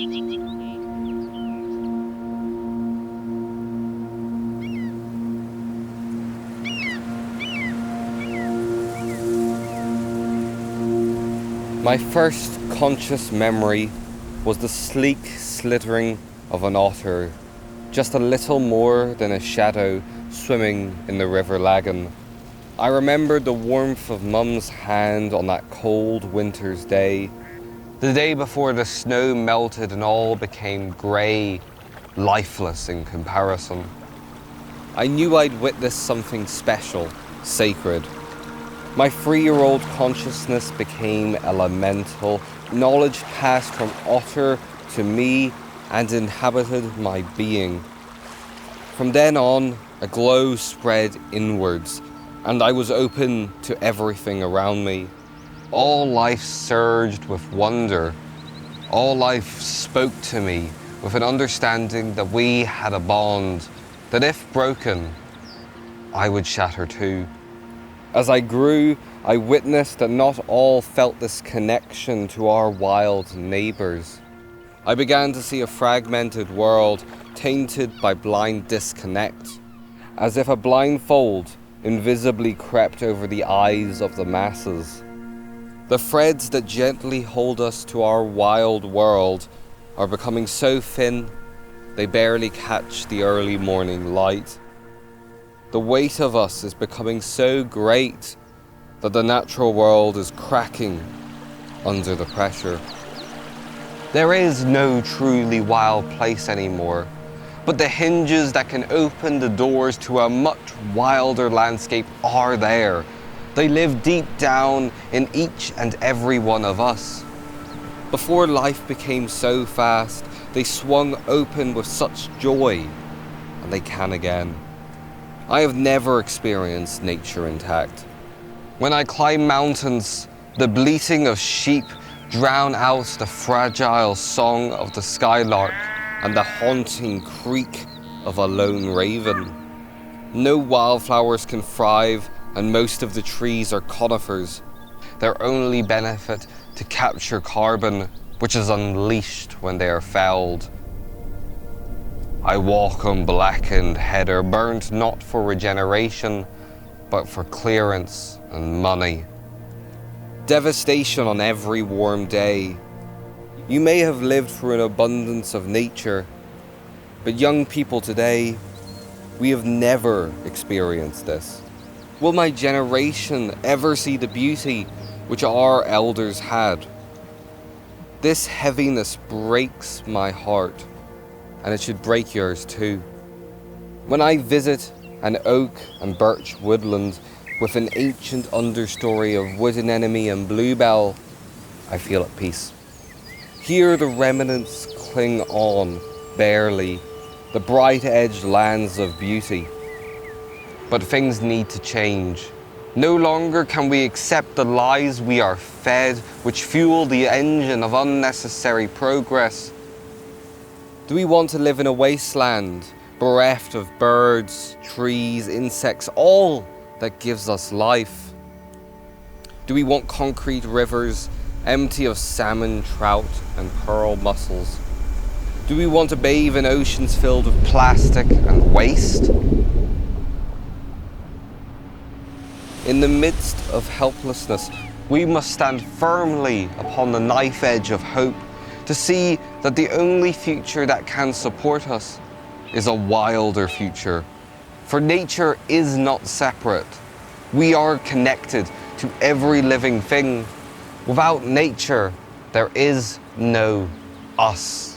My first conscious memory was the sleek slithering of an otter, just a little more than a shadow swimming in the river Lagan. I remembered the warmth of Mum's hand on that cold winter's day, the day before the snow melted and all became grey, lifeless in comparison. I knew I'd witnessed something special, sacred. My 3-year-old consciousness became elemental. Knowledge passed from otter to me and inhabited my being. From then on, a glow spread inwards, and I was open to everything around me. All life surged with wonder. All life spoke to me with an understanding that we had a bond, that if broken, I would shatter too. As I grew, I witnessed that not all felt this connection to our wild neighbours. I began to see a fragmented world tainted by blind disconnect, as if a blindfold invisibly crept over the eyes of the masses. The threads that gently hold us to our wild world are becoming so thin, they barely catch the early morning light. The weight of us is becoming so great that the natural world is cracking under the pressure. There is no truly wild place anymore, but the hinges that can open the doors to a much wilder landscape are there. They live deep down in each and every one of us. Before life became so fast, they swung open with such joy, and they can again. I have never experienced nature intact. When I climb mountains, the bleating of sheep drown out the fragile song of the skylark and the haunting creak of a lone raven. No wildflowers can thrive, and most of the trees are conifers, their only benefit to capture carbon, which is unleashed when they are felled. I walk on blackened heather, burned not for regeneration, but for clearance and money. Devastation on every warm day. You may have lived through an abundance of nature, but young people today, we have never experienced this. Will my generation ever see the beauty which our elders had? This heaviness breaks my heart, and it should break yours too. When I visit an oak and birch woodland with an ancient understory of wood anemone and bluebell, I feel at peace. Here the remnants cling on, barely, the bright-edged lands of beauty. But things need to change. No longer can we accept the lies we are fed, which fuel the engine of unnecessary progress. Do we want to live in a wasteland, bereft of birds, trees, insects, all that gives us life? Do we want concrete rivers, empty of salmon, trout, and pearl mussels? Do we want to bathe in oceans filled with plastic and waste? In the midst of helplessness, we must stand firmly upon the knife edge of hope to see that the only future that can support us is a wilder future. For nature is not separate. We are connected to every living thing. Without nature, there is no us.